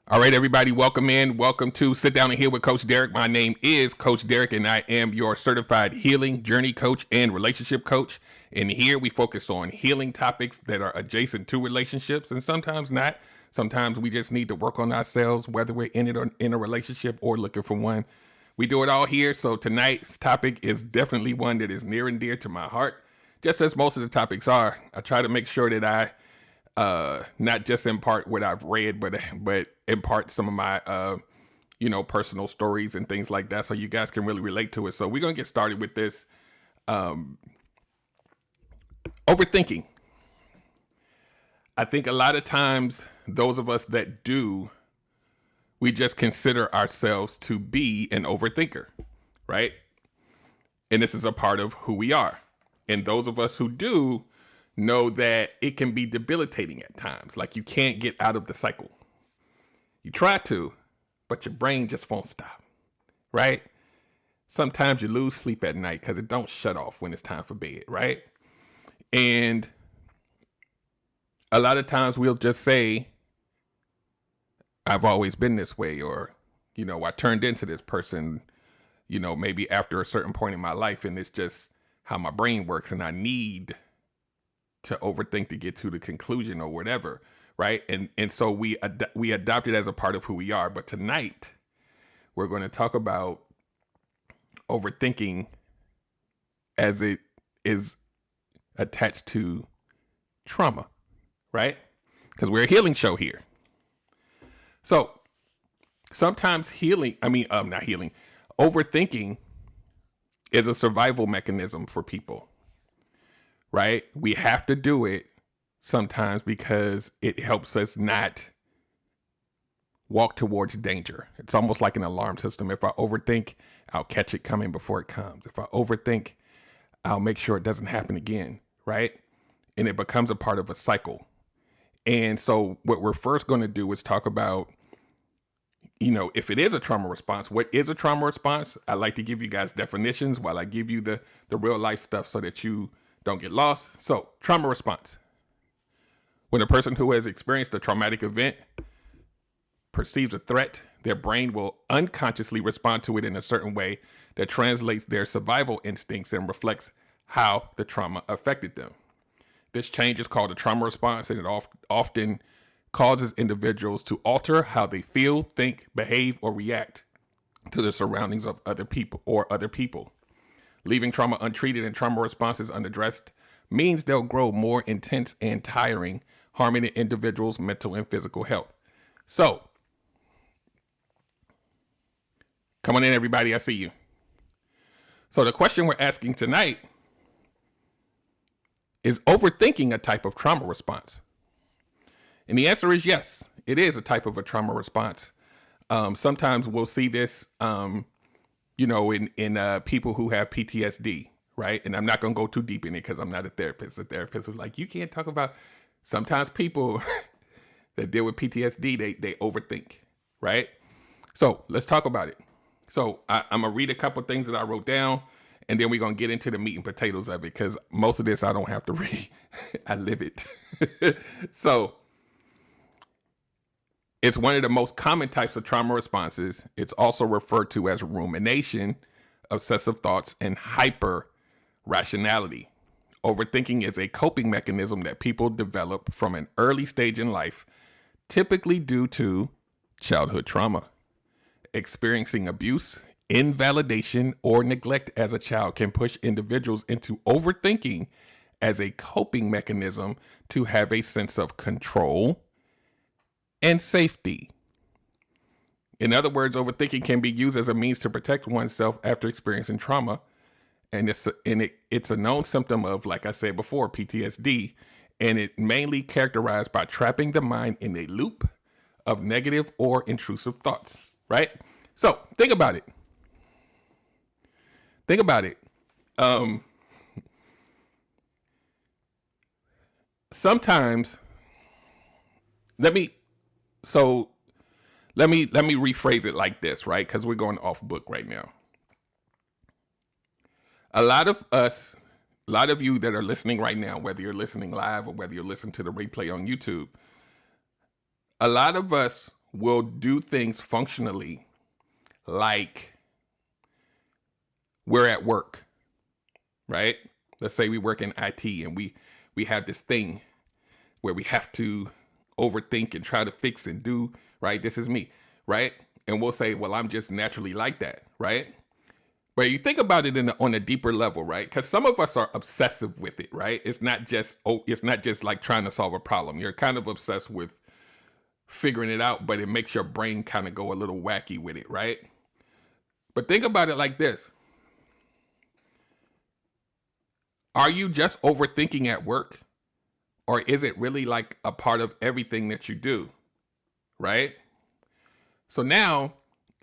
All right, everybody, welcome in. Welcome to Sit Down and Heal with Coach Derek. My name is Coach Derek, and I am your certified healing journey coach and relationship coach. And here we focus on healing topics that are adjacent to relationships, and sometimes not. Sometimes we just need to work on ourselves, whether we're in it or in a relationship or looking for one. We do it all here. So tonight's topic is definitely one that is near and dear to my heart, just as most of the topics are. I try to make sure that I not just impart what I've read, but impart some of my personal stories and things like that, so you guys can really relate to it. So we're gonna get started with this. Overthinking. I think a lot of times those of us that do, we just consider ourselves to be an overthinker, right? And this is a part of who we are. And those of us who do know that it can be debilitating at times. Like, you can't get out of the cycle. You try to, but your brain just won't stop, right? Sometimes you lose sleep at night because it don't shut off when it's time for bed, right? And a lot of times we'll just say, I've always been this way, or, I turned into this person, maybe after a certain point in my life, and it's just how my brain works, and I need to overthink to get to the conclusion or whatever, right? And so we adopt it as a part of who we are. But tonight, we're going to talk about overthinking as it is attached to trauma, right? Because we're a healing show here. So sometimes overthinking is a survival mechanism for people. Right? We have to do it sometimes because it helps us not walk towards danger. It's almost like an alarm system. If I overthink, I'll catch it coming before it comes. If I overthink, I'll make sure it doesn't happen again, right? And it becomes a part of a cycle. And so what we're first going to do is talk about, if it is a trauma response, what is a trauma response? I like to give you guys definitions while I give you the real life stuff so that you don't get lost. So, trauma response. When a person who has experienced a traumatic event perceives a threat, their brain will unconsciously respond to it in a certain way that translates their survival instincts and reflects how the trauma affected them. This change is called a trauma response, and it often causes individuals to alter how they feel, think, behave, or react to the surroundings of other people. Leaving trauma untreated and trauma responses unaddressed means they'll grow more intense and tiring, harming an individual's mental and physical health. So, come on in, everybody. I see you. So the question we're asking tonight is overthinking a type of trauma response? And the answer is yes, it is a type of a trauma response. Sometimes we'll see this in people who have PTSD, right? And I'm not going to go too deep in it because I'm not a therapist. A therapist was like, you can't talk about, sometimes people that deal with PTSD, they overthink, right? So let's talk about it. So I'm going to read a couple things that I wrote down, and then we're going to get into the meat and potatoes of it, because most of this I don't have to read. I live it. So it's one of the most common types of trauma responses. It's also referred to as rumination, obsessive thoughts, and hyper rationality. Overthinking is a coping mechanism that people develop from an early stage in life, typically due to childhood trauma. Experiencing abuse, invalidation, or neglect as a child can push individuals into overthinking as a coping mechanism to have a sense of control and safety. In other words, overthinking can be used as a means to protect oneself after experiencing trauma. And it's a known symptom of, like I said before, PTSD. And it mainly characterized by trapping the mind in a loop of negative or intrusive thoughts, right? So think about it. Sometimes, let me rephrase it like this, right? Because we're going off book right now. A lot of you that are listening right now, whether you're listening live or whether you're listening to the replay on YouTube, a lot of us will do things functionally like we're at work, right? Let's say we work in IT and we have this thing where we have to overthink and try to fix and do, right? This is me, right? And we'll say, well, I'm just naturally like that, right? But you think about it on a deeper level, right? Because some of us are obsessive with it, right? It's not just like trying to solve a problem. You're kind of obsessed with figuring it out, but it makes your brain kind of go a little wacky with it, right? But think about it like this. Are you just overthinking at work? Or is it really like a part of everything that you do, right? So now,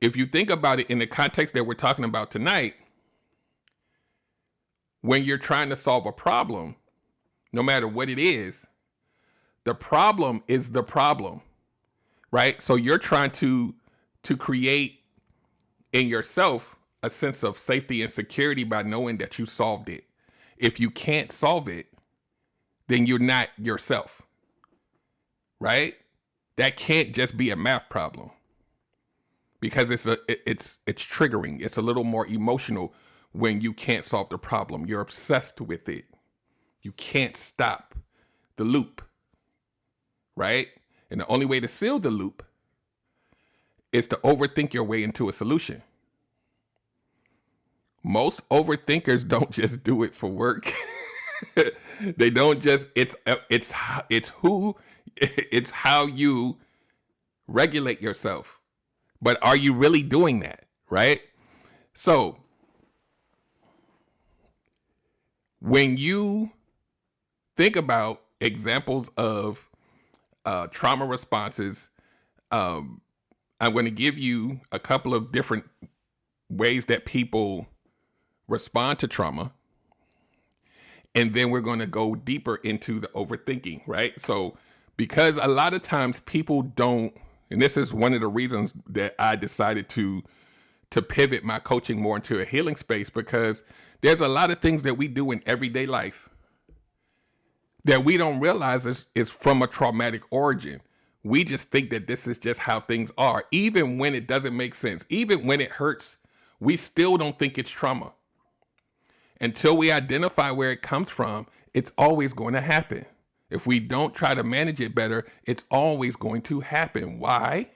if you think about it in the context that we're talking about tonight, when you're trying to solve a problem, no matter what it is, the problem is the problem, right? So you're trying to create in yourself a sense of safety and security by knowing that you solved it. If you can't solve it, then you're not yourself, right? That can't just be a math problem because it's triggering. It's a little more emotional when you can't solve the problem. You're obsessed with it. You can't stop the loop, right? And the only way to seal the loop is to overthink your way into a solution. Most overthinkers don't just do it for work. They don't just, it's how you regulate yourself. But are you really doing that, right? So when you think about examples of trauma responses, I'm going to give you a couple of different ways that people respond to trauma. And then we're going to go deeper into the overthinking, right? So because a lot of times people don't, and this is one of the reasons that I decided to pivot my coaching more into a healing space, because there's a lot of things that we do in everyday life that we don't realize is from a traumatic origin. We just think that this is just how things are. Even when it doesn't make sense, even when it hurts, we still don't think it's trauma. Until we identify where it comes from, it's always going to happen. If we don't try to manage it better, it's always going to happen. Why?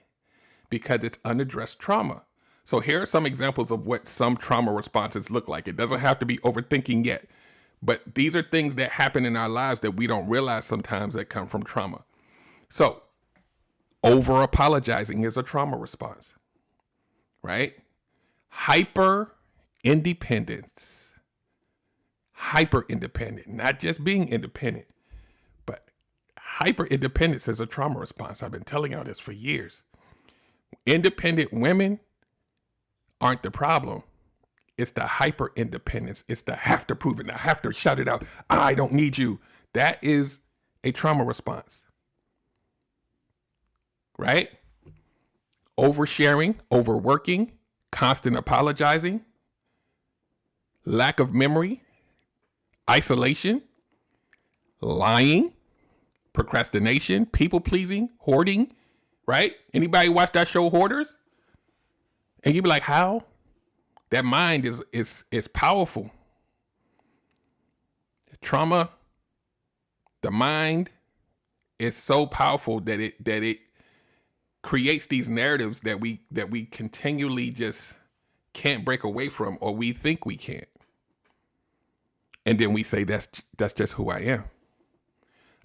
Because it's unaddressed trauma. So here are some examples of what some trauma responses look like. It doesn't have to be overthinking yet, but these are things that happen in our lives that we don't realize sometimes that come from trauma. So over apologizing is a trauma response, right? Hyper independent, not just being independent, but hyper independence is a trauma response. I've been telling y'all this for years. Independent women aren't the problem. It's the hyper independence. It's the have to prove it. I have to shout it out. I don't need you. That is a trauma response, right? Oversharing, overworking, constant apologizing, lack of memory, isolation, lying, procrastination, people pleasing, hoarding, right? Anybody watch that show Hoarders? And you be like, how? That mind is powerful. Trauma, the mind is so powerful that it creates these narratives that we continually just can't break away from, or we think we can't. And then we say, that's just who I am.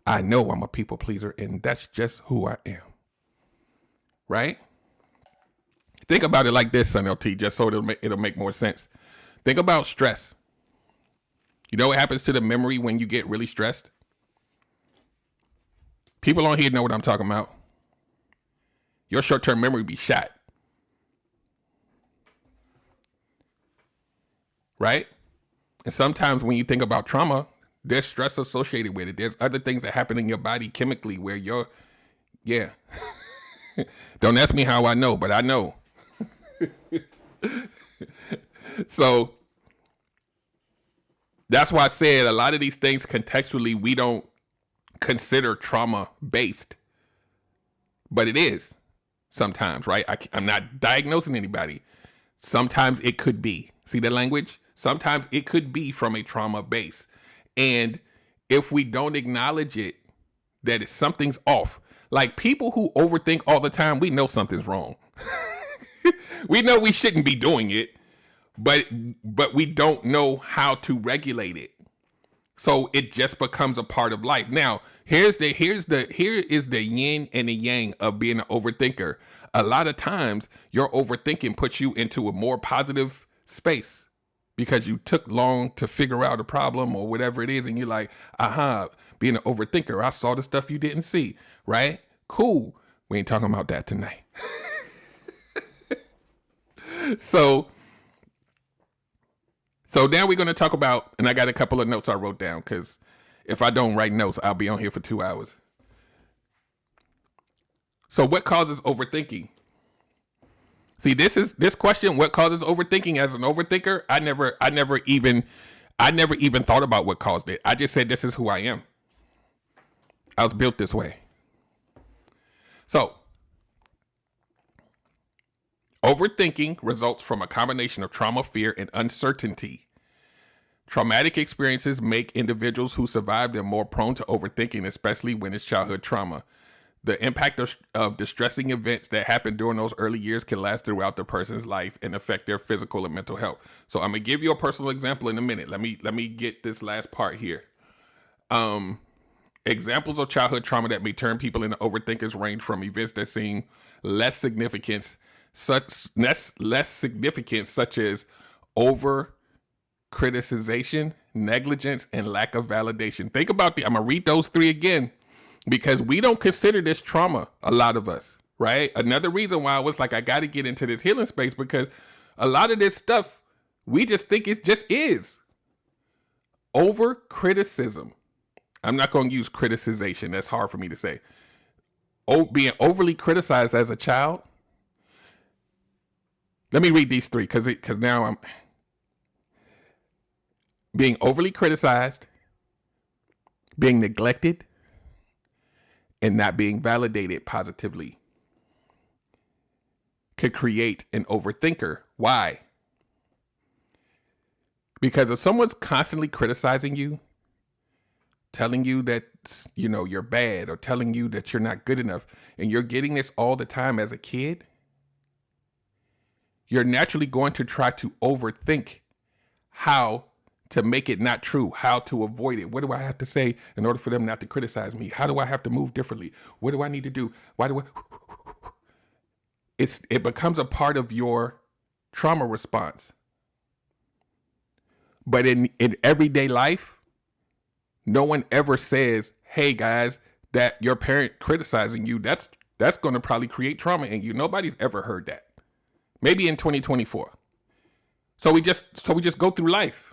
I know I'm a people pleaser, and that's just who I am. Right? Think about it like this, Son LT, just so it'll make more sense. Think about stress. You know what happens to the memory when you get really stressed? People on here know what I'm talking about. Your short-term memory be shot. Right? And sometimes when you think about trauma, there's stress associated with it. There's other things that happen in your body chemically where yeah. Don't ask me how I know, but I know. So that's why I said a lot of these things contextually we don't consider trauma based, but it is. sometimes, right? I'm not diagnosing anybody. Sometimes it could be. See the language? Sometimes it could be from a trauma base. And if we don't acknowledge it, that it's something's off. Like people who overthink all the time, we know something's wrong. We know we shouldn't be doing it, but we don't know how to regulate it. So it just becomes a part of life. Now, here is the yin and the yang of being an overthinker. A lot of times your overthinking puts you into a more positive space because you took long to figure out a problem or whatever it is. And you're like, being an overthinker, I saw the stuff you didn't see, right? Cool. We ain't talking about that tonight. So now we're going to talk about, and I got a couple of notes I wrote down because if I don't write notes, I'll be on here for 2 hours. So what causes overthinking? See, this question, what causes overthinking? As an overthinker, I never even thought about what caused it. I just said, this is who I am. I was built this way. So overthinking results from a combination of trauma, fear, and uncertainty. Traumatic experiences make individuals who survive them more prone to overthinking, especially when it's childhood trauma. The impact of distressing events that happen during those early years can last throughout the person's life and affect their physical and mental health. So I'm gonna give you a personal example in a minute. Let me get this last part here. Examples of childhood trauma that may turn people into overthinkers range from events that seem less significant, such as over criticization, negligence, and lack of validation. Think about I'm gonna read those 3 again because we don't consider this trauma, a lot of us, right? Another reason why I was like, I got to get into this healing space because a lot of this stuff, we just think it just is. Over criticism. I'm not going to use criticization. That's hard for me to say. Being overly criticized as a child. Let me read these 3 because now I'm being overly criticized, being neglected, and not being validated positively could create an overthinker. Why? Because if someone's constantly criticizing you, telling you that, you're bad or telling you that you're not good enough, and you're getting this all the time as a kid, you're naturally going to try to overthink how to make it not true, how to avoid it. What do I have to say in order for them not to criticize me? How do I have to move differently? What do I need to do? Why do I? It becomes a part of your trauma response. But in everyday life, no one ever says, hey guys, that your parent criticizing you, that's going to probably create trauma in you. Nobody's ever heard that. Maybe in 2024. So we just go through life.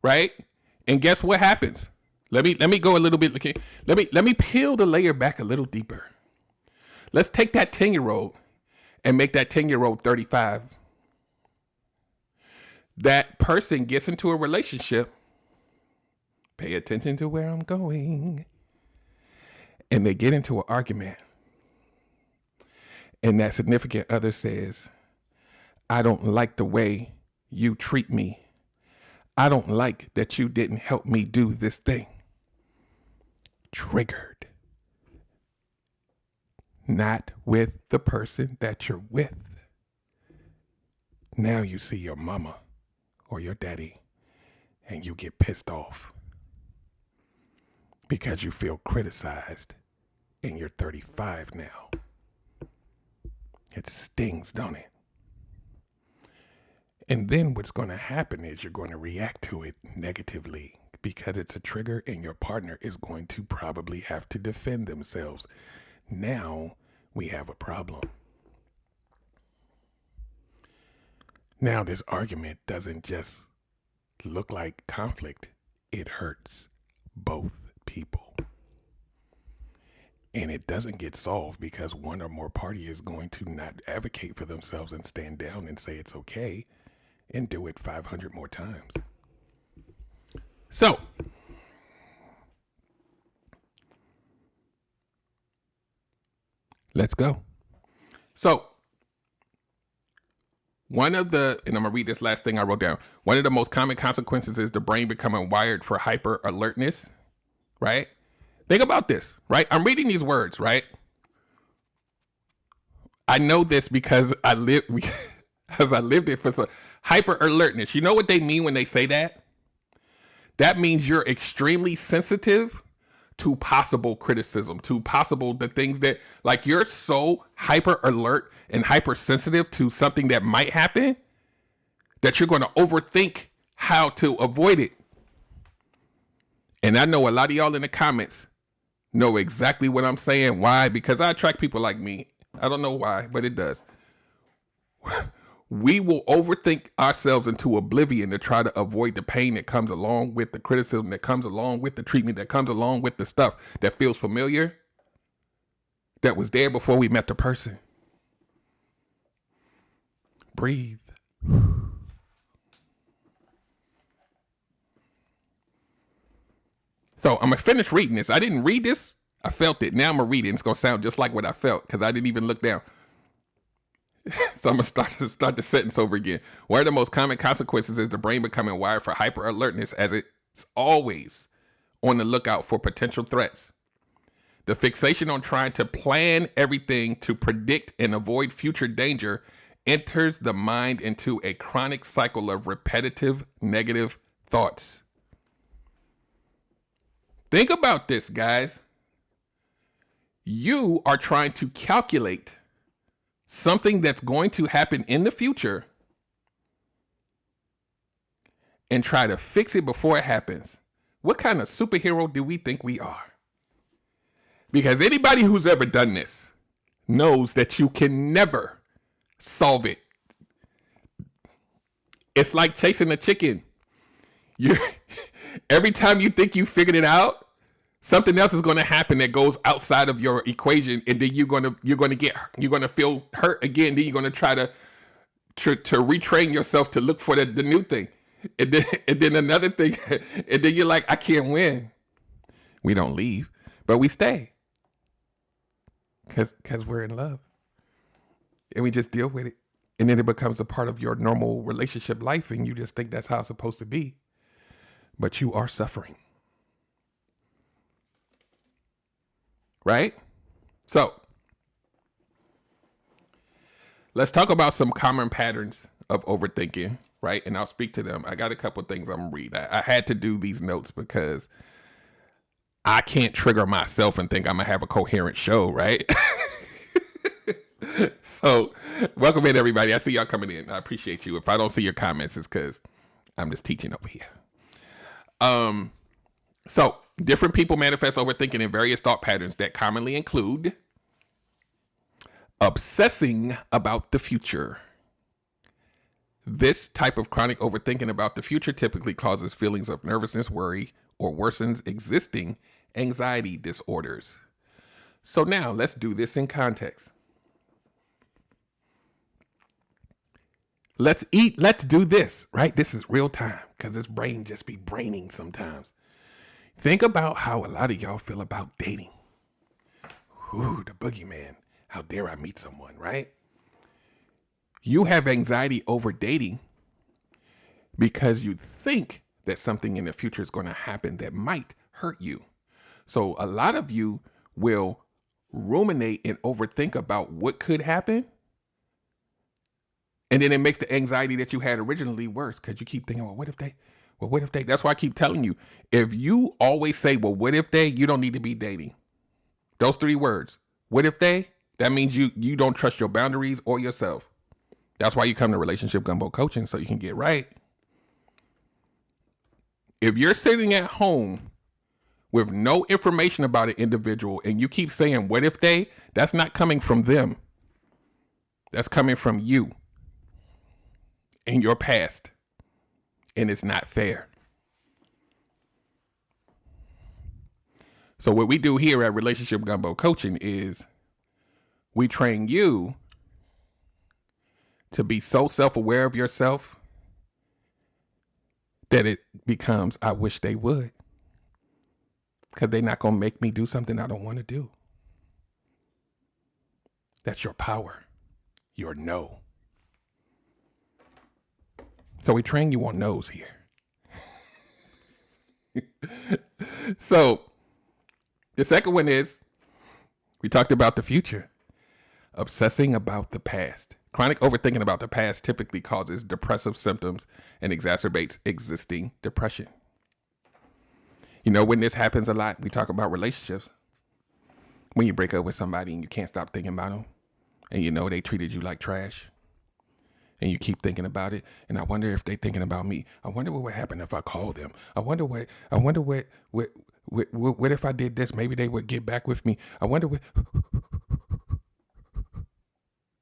Right? And guess what happens? Let me go a little bit. Okay? Let me peel the layer back a little deeper. Let's take that 10-year-old and make that 10-year-old 35. That person gets into a relationship. Pay attention to where I'm going. And they get into an argument. And that significant other says, I don't like the way you treat me. I don't like that you didn't help me do this thing. Triggered. Not with the person that you're with. Now you see your mama or your daddy and you get pissed off because you feel criticized and you're 35 now. It stings, don't it? And then what's going to happen is you're going to react to it negatively because it's a trigger and your partner is going to probably have to defend themselves. Now we have a problem. Now this argument doesn't just look like conflict. It hurts both people. And it doesn't get solved because one or more party is going to not advocate for themselves and stand down and say it's okay and do it 500 more times. So, let's go. So and I'm going to read this last thing I wrote down. One of the most common consequences is the brain becoming wired for hyper alertness, right? Think about this, right? I'm reading these words, right? I know this because I lived it for some hyper alertness. You know what they mean when they say that? That means you're extremely sensitive to possible criticism, to possible the things that, like, you're so hyper alert and hypersensitive to something that might happen that you're going to overthink how to avoid it. And I know a lot of y'all in the comments know exactly what I'm saying. Why? Because I attract people like me. I don't know why, but it does. We will overthink ourselves into oblivion to try to avoid the pain that comes along with the criticism, that comes along with the treatment, that comes along with the stuff that feels familiar, that was there before we met the person. Breathe. So I'm going to finish reading this. I didn't read this. I felt it. Now I'm going to read it. And it's going to sound just like what I felt because I didn't even look down. So I'm going to start the sentence over again. One of the most common consequences is the brain becoming wired for hyper alertness, as it's always on the lookout for potential threats. The fixation on trying to plan everything to predict and avoid future danger enters the mind into a chronic cycle of repetitive negative thoughts. Think about this, guys. You are trying to calculate something that's going to happen in the future and try to fix it before it happens. What kind of superhero do we think we are? Because anybody who's ever done this knows that you can never solve it. It's like chasing a chicken. Every time you think you figured it out, something else is going to happen that goes outside of your equation, and then you're going to feel hurt again. Then you're going to try to retrain yourself to look for the new thing, and then another thing, and then you're like, I can't win. We don't leave, but we stay because we're in love, and we just deal with it, and then it becomes a part of your normal relationship life, and you just think that's how it's supposed to be, but you are suffering. Right? So, let's talk about some common patterns of overthinking, right? And I'll speak to them. I got a couple of things I'm going to read. I had to do these notes because I can't trigger myself and think I'm going to have a coherent show, right? So, welcome in, everybody. I see y'all coming in. I appreciate you. If I don't see your comments, it's because I'm just teaching over here. So, different people manifest overthinking in various thought patterns that commonly include obsessing about the future. This type of chronic overthinking about the future typically causes feelings of nervousness, worry, or worsens existing anxiety disorders. So now let's do this in context. Let's do this, right? This is real time because this brain just be braining sometimes. Think about how a lot of y'all feel about dating. Ooh, the boogeyman. How dare I meet someone, right? You have anxiety over dating because you think that something in the future is going to happen that might hurt you. So a lot of you will ruminate and overthink about what could happen. And then it makes the anxiety that you had originally worse because you keep thinking, well, what if they? That's why I keep telling you, if you always say, well, what if they, you don't need to be dating. Those 3 words, what if they, that means you don't trust your boundaries or yourself. That's why you come to Relationship Gumbo Coaching, so you can get right. If you're sitting at home with no information about an individual and you keep saying, what if they, that's not coming from them. That's coming from you and your past. And it's not fair. So what we do here at Relationship Gumbo Coaching is we train you to be so self-aware of yourself that it becomes, I wish they would. Because they're not going to make me do something I don't want to do. That's your power. your no. So we train you on no's here. So the second one is, we talked about the future. Obsessing about the past. Chronic overthinking about the past typically causes depressive symptoms and exacerbates existing depression. You know, when this happens a lot, we talk about relationships. When you break up with somebody and you can't stop thinking about them, and you know they treated you like trash, and you keep thinking about it, and I wonder if they're thinking about me. I wonder what would happen if I called them. I wonder what if I did this? Maybe they would get back with me. I wonder what.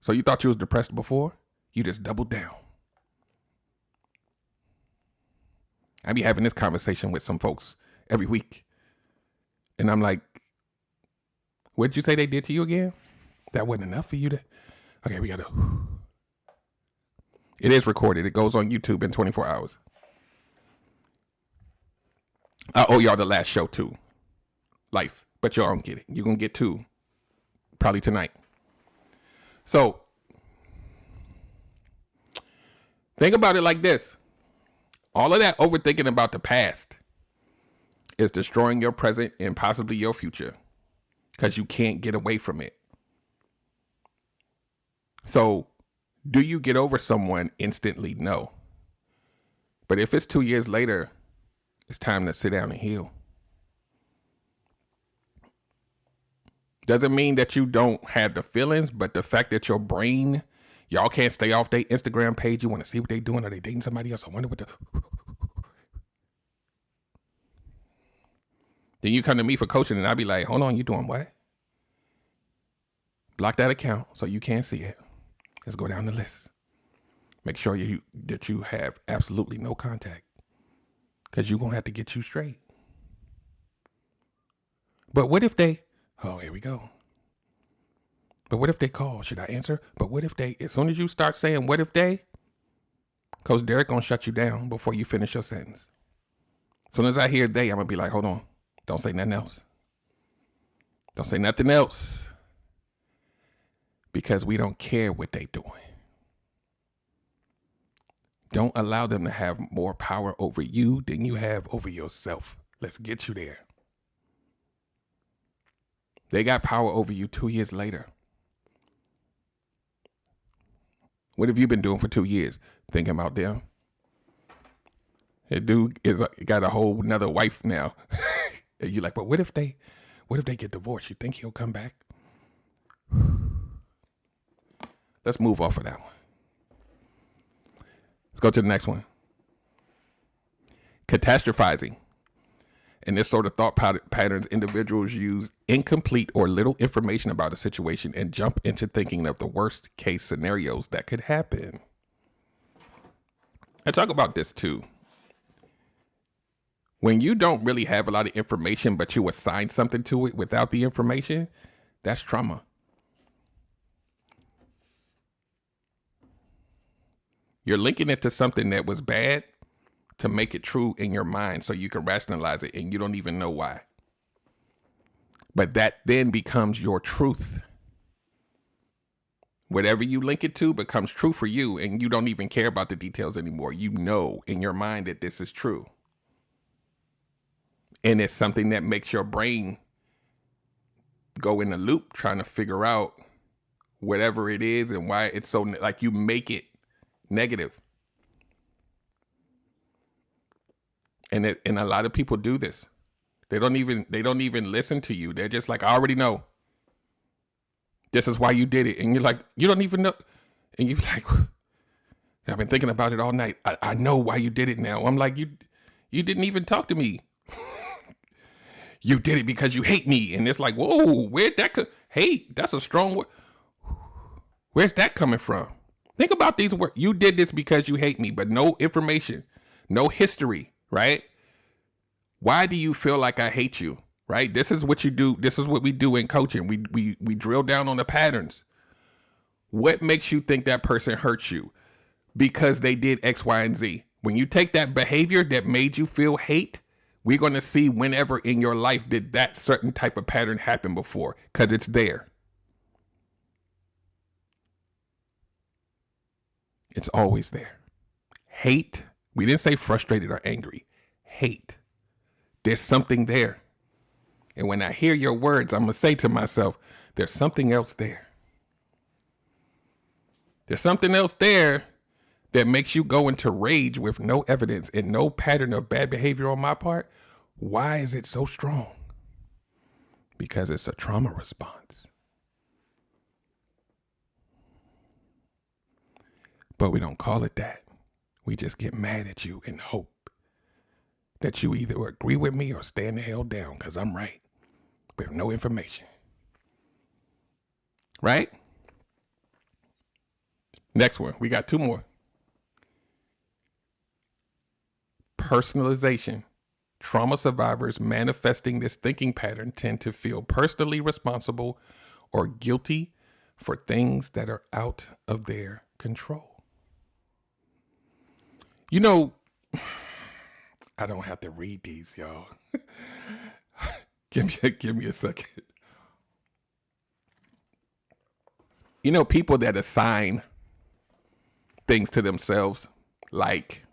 So you thought you was depressed before? You just doubled down. I be having this conversation with some folks every week. And I'm like, what'd you say they did to you again? That wasn't enough for you to... Okay, we gotta... It is recorded. It goes on YouTube in 24 hours. I owe y'all the last show too. Life. But y'all don't get it. You're gonna get two. Probably tonight. So, think about it like this. All of that overthinking about the past is destroying your present and possibly your future because you can't get away from it. So, do you get over someone instantly? No. But if it's 2 years later, it's time to sit down and heal. Doesn't mean that you don't have the feelings, but the fact that your brain, y'all can't stay off their Instagram page. You want to see what they doing. Are they dating somebody else? I wonder what the... Then you come to me for coaching and I'll be like, hold on, you doing what? Block that account so you can't see it. Let's go down the list. Make sure that you have absolutely no contact because you're going to have to get you straight. But what if they... Oh, here we go. But what if they call? Should I answer? But what if they, as soon as you start saying, what if they, Coach Derek gonna shut you down before you finish your sentence. As soon as I hear they, I'm gonna be like, hold on. Don't say nothing else. Don't say nothing else. Because we don't care what they doing. Don't allow them to have more power over you than you have over yourself. Let's get you there. They got power over you 2 years later. What have you been doing for 2 years? Thinking about them. That dude got a whole nother wife now. And you're like, but what if they get divorced? You think he'll come back? Let's move off of that one. Let's go to the next one. Catastrophizing. In this sort of thought patterns, individuals use incomplete or little information about a situation and jump into thinking of the worst case scenarios that could happen. I talk about this too. When you don't really have a lot of information, but you assign something to it without the information, that's trauma. You're linking it to something that was bad to make it true in your mind so you can rationalize it and you don't even know why. But that then becomes your truth. Whatever you link it to becomes true for you and you don't even care about the details anymore. You know in your mind that this is true. And it's something that makes your brain go in a loop trying to figure out whatever it is and why it's so, like you make it negative. And a lot of people do this. They don't even listen to you. They're just like, I already know. This is why you did it. And you're like, you don't even know. And you're like, I've been thinking about it all night. I know why you did it now. I'm like, you didn't even talk to me. You did it because you hate me. And it's like, whoa, where'd that hate? That's a strong word. Where's that coming from? Think about these words. You did this because you hate me, but no information, no history. Right? Why do you feel like I hate you? Right? This is what you do. This is what we do in coaching. We drill down on the patterns. What makes you think that person hurts you? Because they did X, Y, and Z. When you take that behavior that made you feel hate, we're going to see whenever in your life did that certain type of pattern happen before, because it's there. It's always there. Hate, we didn't say frustrated or angry. Hate. There's something there. And when I hear your words, I'm going to say to myself, there's something else there. There's something else there that makes you go into rage with no evidence and no pattern of bad behavior on my part. Why is it so strong? Because it's a trauma response. But we don't call it that. We just get mad at you and hope that you either agree with me or stand the hell down because I'm right with no information. Right? Next one. We got two more. Personalization. Trauma survivors manifesting this thinking pattern tend to feel personally responsible or guilty for things that are out of their control. You know, I don't have to read these, y'all. Give me a second. You know, people that assign things to themselves, like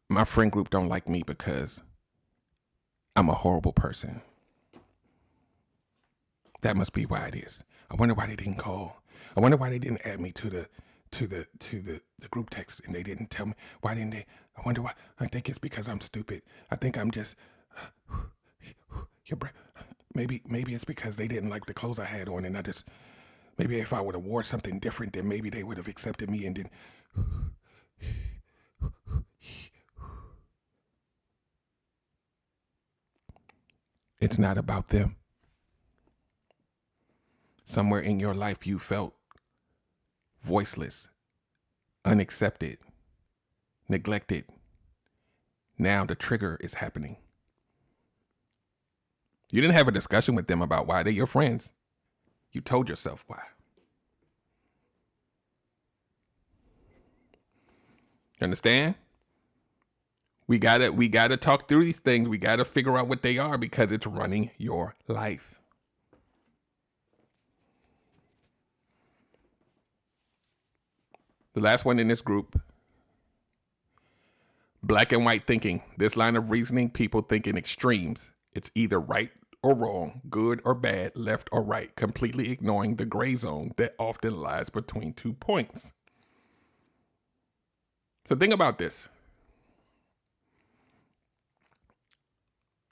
my friend group don't like me because I'm a horrible person. That must be why it is. I wonder why they didn't call. I wonder why they didn't add me to the group text and they didn't tell me. Why didn't they? I wonder why. I think it's because I'm stupid. I think I'm just maybe it's because they didn't like the clothes I had on, and I just, maybe if I would have wore something different, then maybe they would have accepted me. And then it's not about them. Somewhere in your life you felt voiceless, unaccepted, neglected. Now the trigger is happening. You didn't have a discussion with them about why. They're your friends. You told yourself why. Understand? We gotta talk through these things. We gotta figure out what they are because it's running your life. The last one in this group, black and white thinking. This line of reasoning, people think in extremes. It's either right or wrong, good or bad, left or right, completely ignoring the gray zone that often lies between 2 points. So think about this.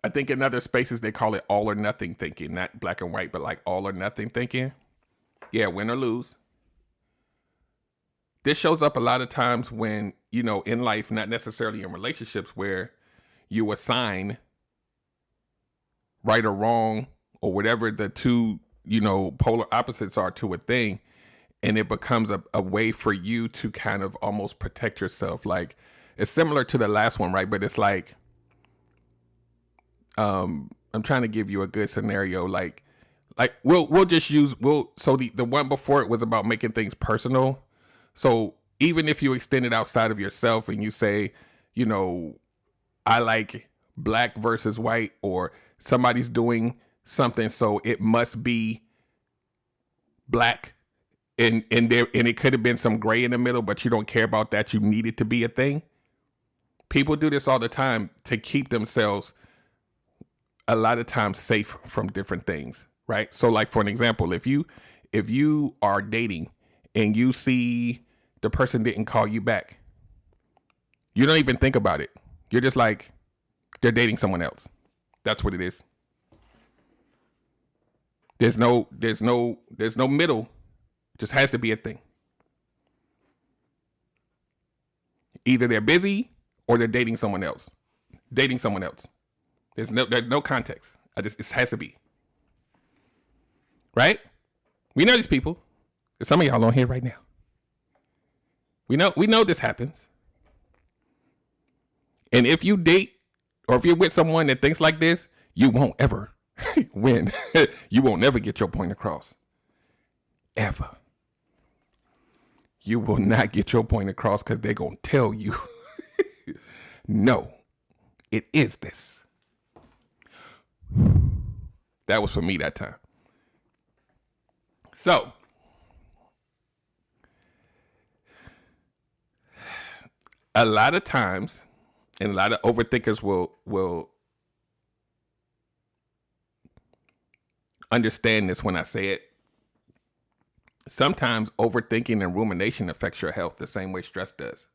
I think in other spaces they call it all or nothing thinking, not black and white, but like all or nothing thinking. Yeah, win or lose. This shows up a lot of times when, you know, in life, not necessarily in relationships, where you assign right or wrong or whatever the two, you know, polar opposites are to a thing. And it becomes a way for you to kind of almost protect yourself. Like, it's similar to the last one, right? But it's like, I'm trying to give you a good scenario. Like we'll just use, so the one before it was about making things personal. So even if you extend it outside of yourself and you say, you know, I like black versus white, or somebody's doing something, so it must be black, and it could have been some gray in the middle, but you don't care about that. You need it to be a thing. People do this all the time to keep themselves a lot of times safe from different things, right? So like, for an example, if you are dating and you see the person didn't call you back, you don't even think about it. You're just like, they're dating someone else. That's what it is. There's no middle. It just has to be a thing. Either they're busy or they're dating someone else. There's no context. It has to be. Right? We know these people. There's some of y'all on here right now. We know this happens. And if you date, or if you're with someone that thinks like this, you won't ever win. You won't never get your point across. Ever. You will not get your point across because they're going to tell you, no, it is this. That was for me that time. So, a lot of times, and a lot of overthinkers will understand this when I say it. Sometimes overthinking and rumination affects your health the same way stress does.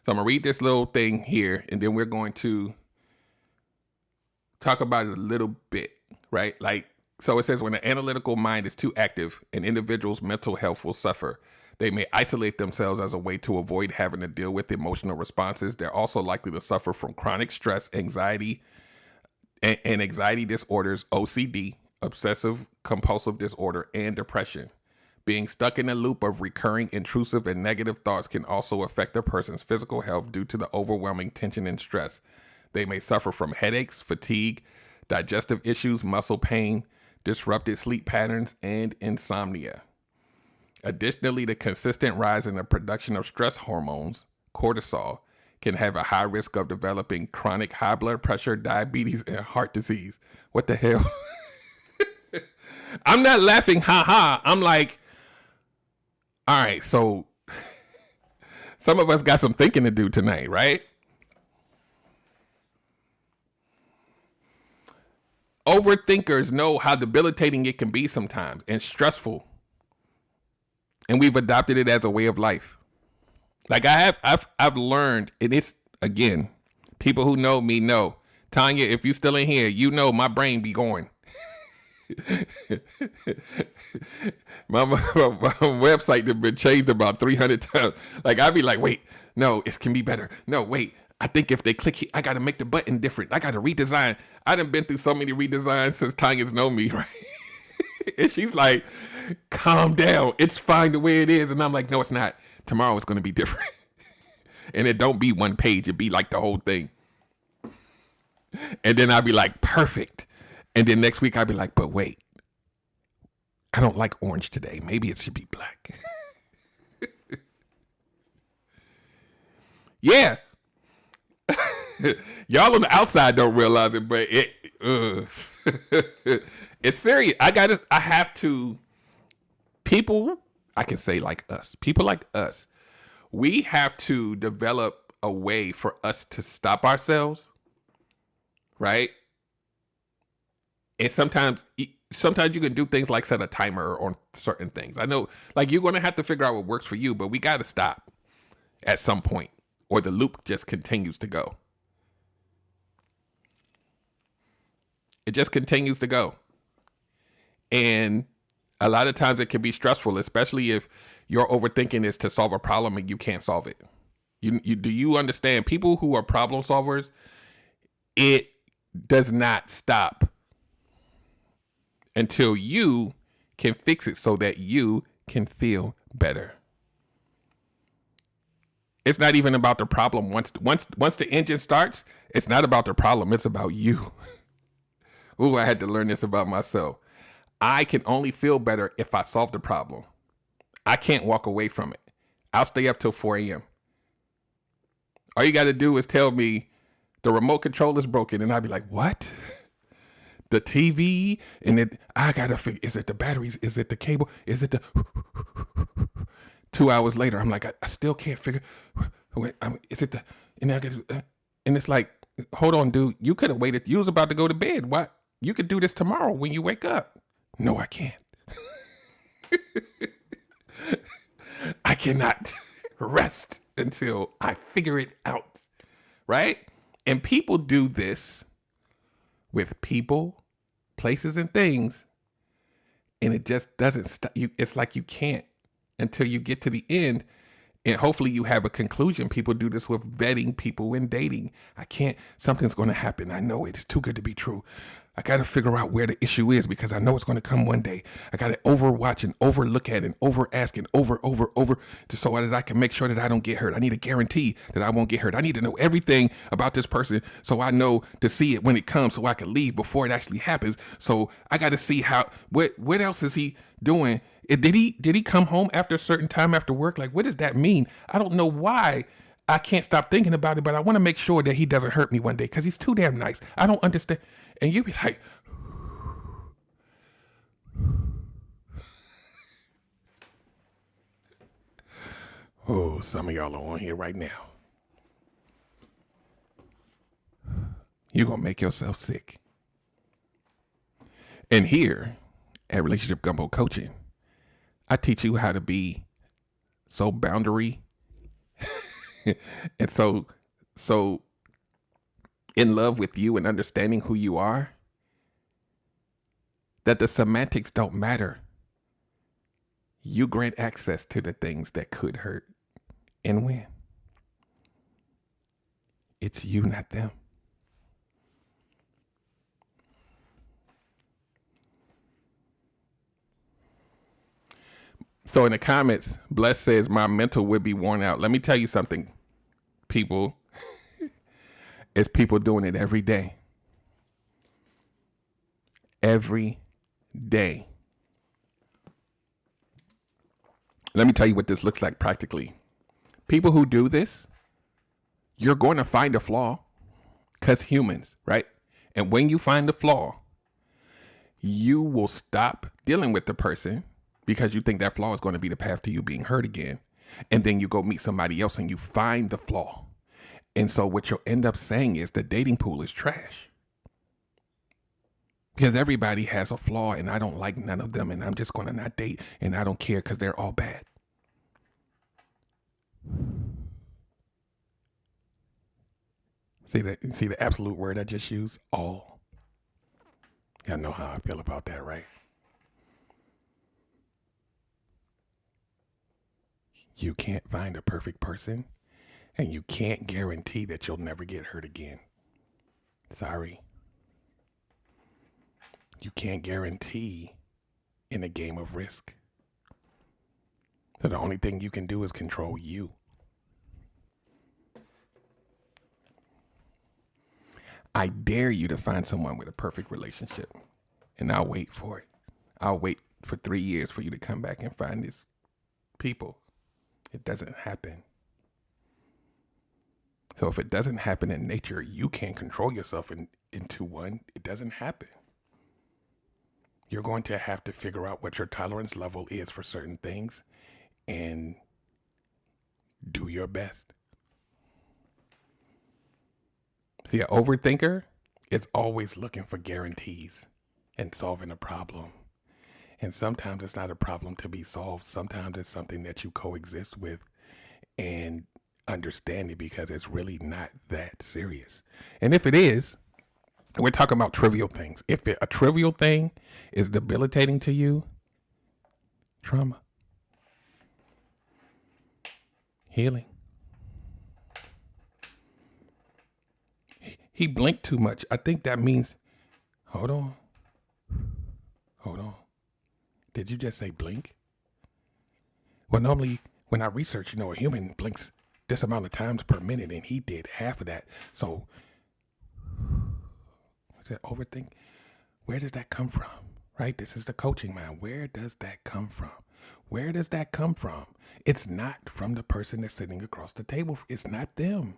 So I'm going to read this little thing here, and then we're going to talk about it a little bit, right? Like, so it says when an analytical mind is too active, an individual's mental health will suffer. They may isolate themselves as a way to avoid having to deal with emotional responses. They're also likely to suffer from chronic stress, anxiety, and anxiety disorders, OCD, obsessive compulsive disorder, and depression. Being stuck in a loop of recurring intrusive and negative thoughts can also affect a person's physical health due to the overwhelming tension and stress. They may suffer from headaches, fatigue, digestive issues, muscle pain, disrupted sleep patterns, and insomnia. Additionally, the consistent rise in the production of stress hormones, cortisol, can have a high risk of developing chronic high blood pressure, diabetes, and heart disease. What the hell? I'm not laughing, ha. I'm like, all right, so some of us got some thinking to do tonight, right? Overthinkers know how debilitating it can be sometimes and stressful. And we've adopted it as a way of life. Like I've learned, and it's, again, people who know me know. Tanya, if you still in here, you know my brain be going. my website has been changed about 300 times. Like I'd be like, wait, no, it can be better. No, wait, I think if they click here, I got to make the button different. I got to redesign. I done been through so many redesigns since Tanya's known me, right? And she's like, calm down. It's fine the way it is. And I'm like, no, it's not. Tomorrow it's going to be different. And it don't be one page. It be like the whole thing. And then I'd be like, perfect. And then next week I'd be like, but wait, I don't like orange today. Maybe it should be black. Yeah. Y'all on the outside don't realize it, but it's serious. I have to, people, I can say like us, people like us, we have to develop a way for us to stop ourselves, right? And sometimes you can do things like set a timer on certain things. I know, like, you're going to have to figure out what works for you, but we got to stop at some point, or the loop just continues to go. It just continues to go. And a lot of times it can be stressful, especially if your overthinking is to solve a problem and you can't solve it. Do you understand? People who are problem solvers, it does not stop until you can fix it so that you can feel better. It's not even about the problem. Once the engine starts, it's not about the problem. It's about you. Ooh, I had to learn this about myself. I can only feel better if I solve the problem. I can't walk away from it. I'll stay up till 4 a.m. All you got to do is tell me the remote control is broken, and I'd be like, what? The TV, and I got to figure, is it the batteries? Is it the cable? Is it the... 2 hours later, I'm like, I still can't figure, is it the... And it's like, hold on, dude, you could have waited. You was about to go to bed. Why? You could do this tomorrow when you wake up. No, I can't. I cannot rest until I figure it out, right? And people do this with people, places, and things, and it just doesn't stop. It's like you can't until you get to the end, and hopefully you have a conclusion. People do this with vetting people and dating. I can't. Something's going to happen. I know it. It's too good to be true. I got to figure out where the issue is because I know it's going to come one day. I got to overwatch and overlook at and over ask and over just so that I can make sure that I don't get hurt. I need a guarantee that I won't get hurt. I need to know everything about this person so I know to see it when it comes so I can leave before it actually happens. So I got to see what else is he doing? Did he come home after a certain time after work? Like, what does that mean? I don't know why. I can't stop thinking about it, but I want to make sure that he doesn't hurt me one day because he's too damn nice. I don't understand. And you be like, oh, some of y'all are on here right now. you're going to make yourself sick. And here at Relationship Gumbo Coaching, I teach you how to be so boundary and so in love with you and understanding who you are that the semantics don't matter. You grant access to the things that could hurt and win. It's you, not them. So in the comments, Bless says, my mental would be worn out. Let me tell you something, people. It's people doing it every day. Every day. Let me tell you what this looks like practically. People who do this, you're going to find a flaw because humans, right? And when you find the flaw, you will stop dealing with the person because you think that flaw is going to be the path to you being hurt again. And then you go meet somebody else and you find the flaw. And so what you'll end up saying is the dating pool is trash. Because everybody has a flaw and I don't like none of them and I'm just going to not date and I don't care because they're all bad. See the absolute word I just used? All. Y'all know how I feel about that, right? You can't find a perfect person and you can't guarantee that you'll never get hurt again. Sorry. You can't guarantee in a game of risk. So the only thing you can do is control you. I dare you to find someone with a perfect relationship, and I'll wait for it. I'll wait for 3 years for you to come back and find these people. It doesn't happen. So if it doesn't happen in nature, you can't control yourself into one. It doesn't happen. You're going to have to figure out what your tolerance level is for certain things and do your best. See, an overthinker is always looking for guarantees and solving a problem. And sometimes it's not a problem to be solved. Sometimes it's something that you coexist with and understand it because it's really not that serious. And if it is, we're talking about trivial things. If a trivial thing is debilitating to you, trauma, healing. He blinked too much. I think that means, hold on. Did you just say blink? Well, normally when I research, a human blinks this amount of times per minute and he did half of that. So, what's that overthink? Where does that come from? Right? This is the coaching mind. Where does that come from? Where does that come from? It's not from the person that's sitting across the table. It's not them.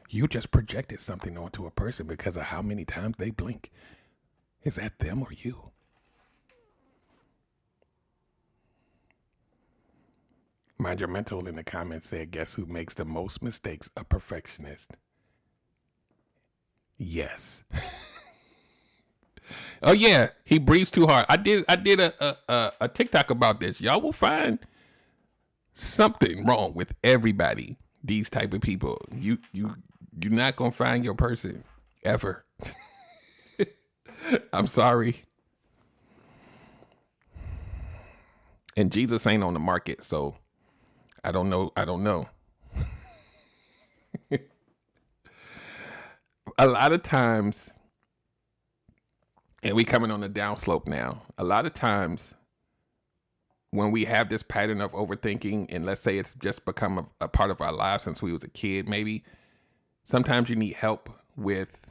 You just projected something onto a person because of how many times they blink. Is that them or you? Mind Your Mental in the comments said, guess who makes the most mistakes? A perfectionist. Yes. Oh yeah, he breathes too hard. I did a TikTok about this. Y'all will find something wrong with everybody. These type of people. You're not gonna find your person ever. I'm sorry. And Jesus ain't on the market, so I don't know. A lot of times, and we coming on the downslope now. A lot of times when we have this pattern of overthinking, and let's say it's just become a part of our lives since we was a kid, maybe, sometimes you need help with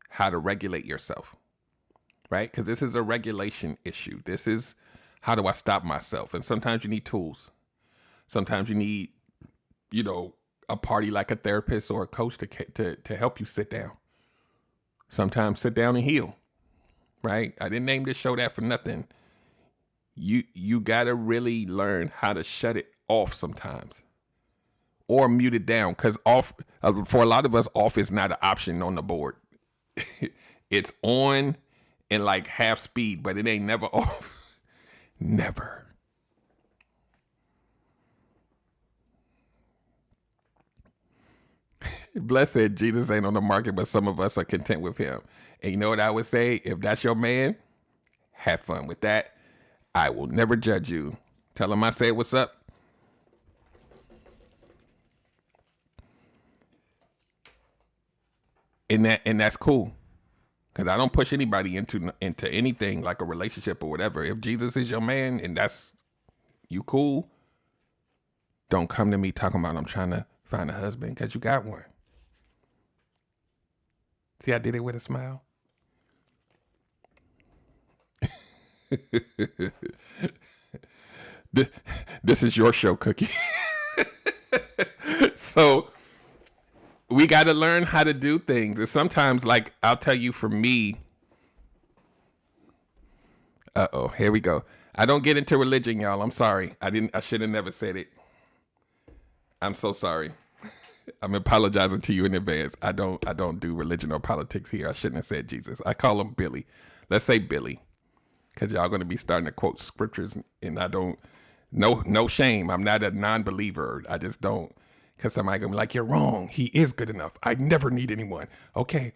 how to regulate yourself, right? Because this is a regulation issue. This is how do I stop myself? And sometimes you need tools. Sometimes you need, a party like a therapist or a coach to help you sit down. Sometimes sit down and heal, right? I didn't name this show that for nothing. You got to really learn how to shut it off sometimes. or mute it down, because off for a lot of us, off is not an option on the board. It's on in like half speed, but it ain't never off. Never. Blessed Jesus ain't on the market, but some of us are content with him. And you know what I would say? If that's your man, have fun with that. I will never judge you. Tell him I said what's up. And that's cool. Because I don't push anybody into anything like a relationship or whatever. If Jesus is your man and that's you cool, don't come to me talking about I'm trying to find a husband, because you got one. See, I did it with a smile. This is your show, Cookie. So we got to learn how to do things. And sometimes, like, I'll tell you, for me, here we go. I don't get into religion, y'all. I'm sorry. I should have never said it. I'm so sorry. I'm apologizing to you in advance. I don't do religion or politics here. I shouldn't have said Jesus. I call him Billy. Let's say Billy, because y'all going to be starting to quote scriptures, and I don't. No shame. I'm not a non-believer. I just don't. Because somebody going to be like, you're wrong. He is good enough. I never need anyone. Okay.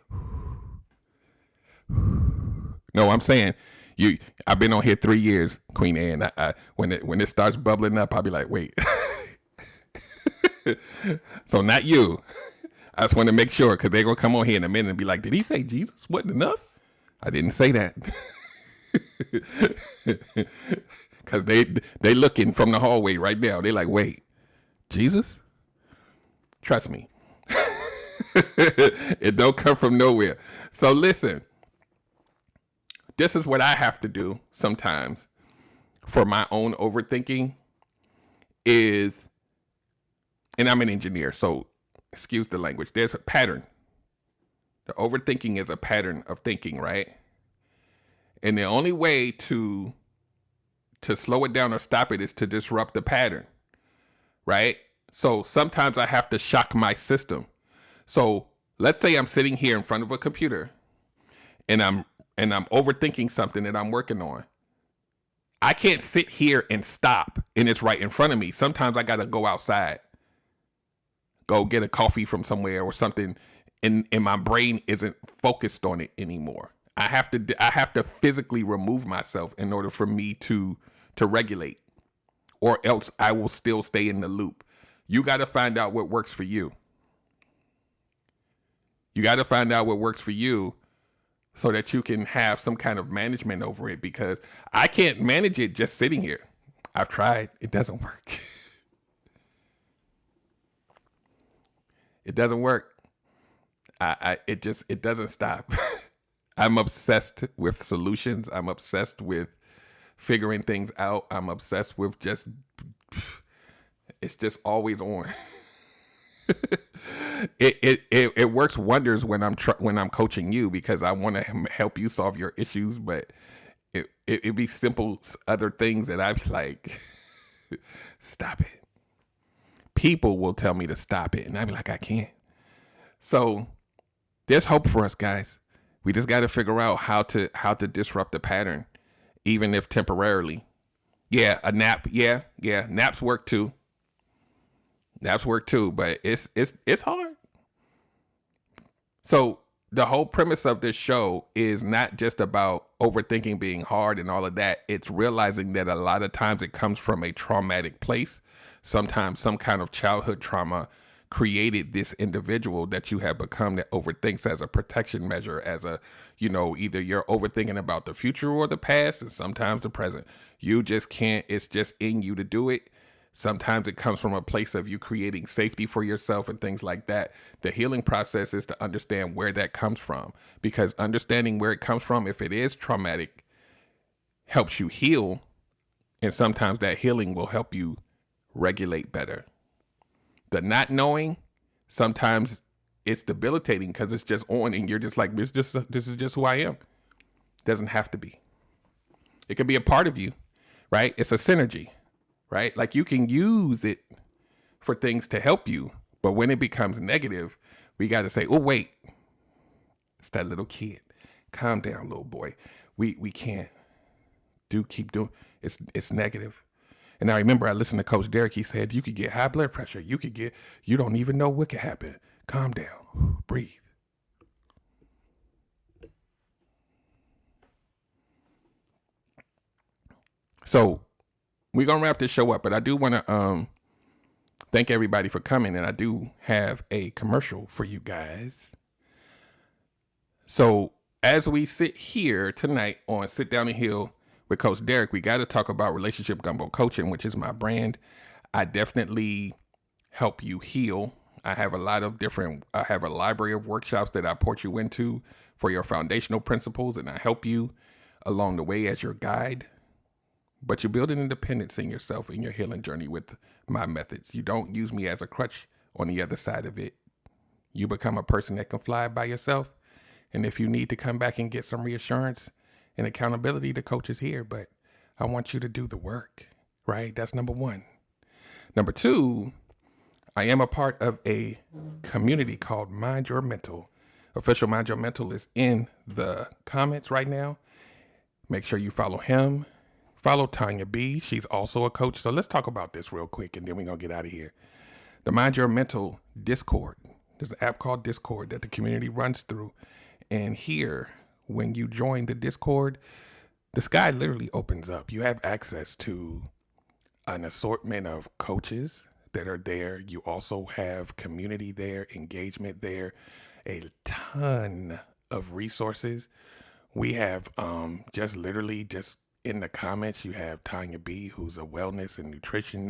No, I'm saying I've been on here 3 years, Queen Anne. When it starts bubbling up, I'll be like, wait. So not you. I just want to make sure, because they're going to come on here in a minute and be like, did he say Jesus wasn't enough? I didn't say that. Because they looking from the hallway right now. They like, wait, Jesus? Trust me. It don't come from nowhere. So listen, this is what I have to do sometimes for my own overthinking is, and I'm an engineer, so excuse the language. There's a pattern. The overthinking is a pattern of thinking, right? And the only way to slow it down or stop it is to disrupt the pattern, right? So sometimes I have to shock my system. So let's say I'm sitting here in front of a computer and I'm overthinking something that I'm working on. I can't sit here and stop and it's right in front of me. Sometimes I got to go outside, go get a coffee from somewhere or something, and my brain isn't focused on it anymore. I have to physically remove myself in order for me to regulate, or else I will still stay in the loop. You got to find out what works for you. You got to find out what works for you so that you can have some kind of management over it, because I can't manage it just sitting here. I've tried. It doesn't work. It doesn't work. It doesn't stop. I'm obsessed with solutions. I'm obsessed with figuring things out. I'm obsessed with it's just always on. It works wonders when I'm coaching you, because I want to help you solve your issues, but it'd be simple other things that I'd be like, stop it. People will tell me to stop it, and I'd be like, I can't. So there's hope for us, guys. We just got to figure out how to disrupt the pattern, even if temporarily. Yeah, a nap. Yeah. Naps work too. But it's hard. So the whole premise of this show is not just about overthinking being hard and all of that. It's realizing that a lot of times it comes from a traumatic place. Sometimes some kind of childhood trauma created this individual that you have become that overthinks as a protection measure, as a, either you're overthinking about the future or the past, and sometimes the present. You just can't, it's just in you to do it. Sometimes it comes from a place of you creating safety for yourself and things like that. The healing process is to understand where that comes from, because understanding where it comes from, if it is traumatic, helps you heal. And sometimes that healing will help you regulate better. The not knowing, sometimes it's debilitating because it's just on and you're just like, this is just who I am. Doesn't have to be. It could be a part of you, right? It's a synergy, right? Like you can use it for things to help you. But when it becomes negative, we got to say, oh, wait, it's that little kid. Calm down, little boy. We can't keep doing it's negative. And I remember I listened to Coach Derek. He said, you could get high blood pressure. You don't even know what could happen. Calm down. Breathe. So we're going to wrap this show up, but I do want to thank everybody for coming. And I do have a commercial for you guys. So as we sit here tonight on Sit Down and Heal with Coach Derek, we got to talk about Relationship Gumbo Coaching, which is my brand. I definitely help you heal. I have a library of workshops that I port you into for your foundational principles, and I help you along the way as your guide. But you build an independence in yourself in your healing journey with my methods. You don't use me as a crutch on the other side of it. You become a person that can fly by yourself. And if you need to come back and get some reassurance and accountability, the coach is here. But I want you to do the work, right? That's number one. Number two, I am a part of a community called Mind Your Mental. Official Mind Your Mental is in the comments right now. Make sure you follow him. Follow Tanya B. She's also a coach. So let's talk about this real quick, and then we're going to get out of here. The Mind Your Mental Discord. There's an app called Discord that the community runs through. And here, when you join the Discord, the sky literally opens up. You have access to an assortment of coaches that are there. You also have community there, engagement there, a ton of resources. We have just in the comments, you have Tanya B, who's a wellness and nutrition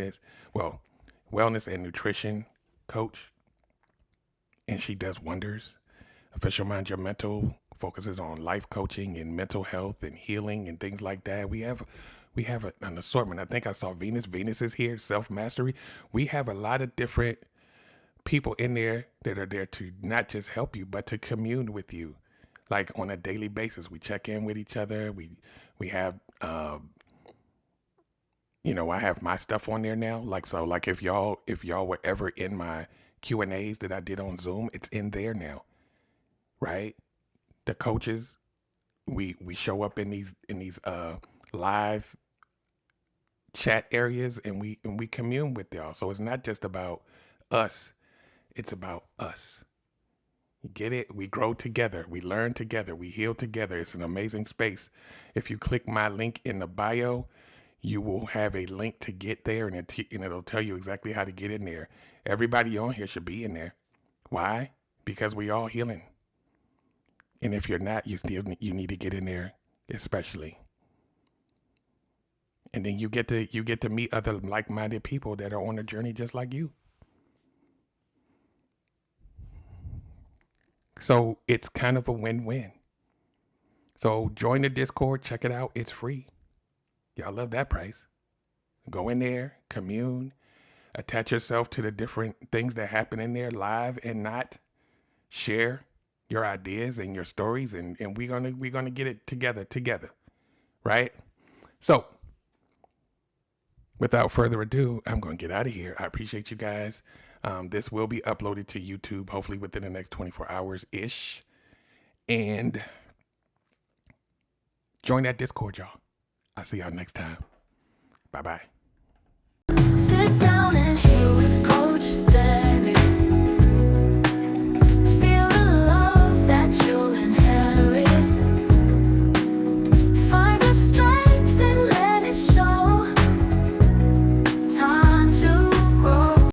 coach, and she does wonders. Official Mind Your Mental focuses on life coaching and mental health and healing and things like that. We have an assortment. I think I saw Venus. Venus is here. Self-mastery. We have a lot of different people in there that are there to not just help you, but to commune with you. Like on a daily basis, we check in with each other. We have, I have my stuff on there now. Like if y'all were ever in my Q&As that I did on Zoom, it's in there now, right? The coaches, we show up in these live chat areas, and we commune with y'all. So it's not just about us; it's about us. You get it? We grow together. We learn together. We heal together. It's an amazing space. If you click my link in the bio, you will have a link to get there, and it'll tell you exactly how to get in there. Everybody on here should be in there. Why? Because we all healing. And if you're not, you need to get in there, especially. And then you get to meet other like-minded people that are on a journey just like you. So it's kind of a win-win. So join the Discord, check it out. It's free. Y'all love that price. Go in there, commune, attach yourself to the different things that happen in there, live and not. Share your ideas and your stories, and we're gonna get it together, right? So without further ado, I'm gonna get out of here. I appreciate you guys. This will be uploaded to YouTube, hopefully within the next 24 hours-ish. And join that Discord, y'all. I'll see y'all next time. Bye-bye. Sit down and heal with Coach Derek.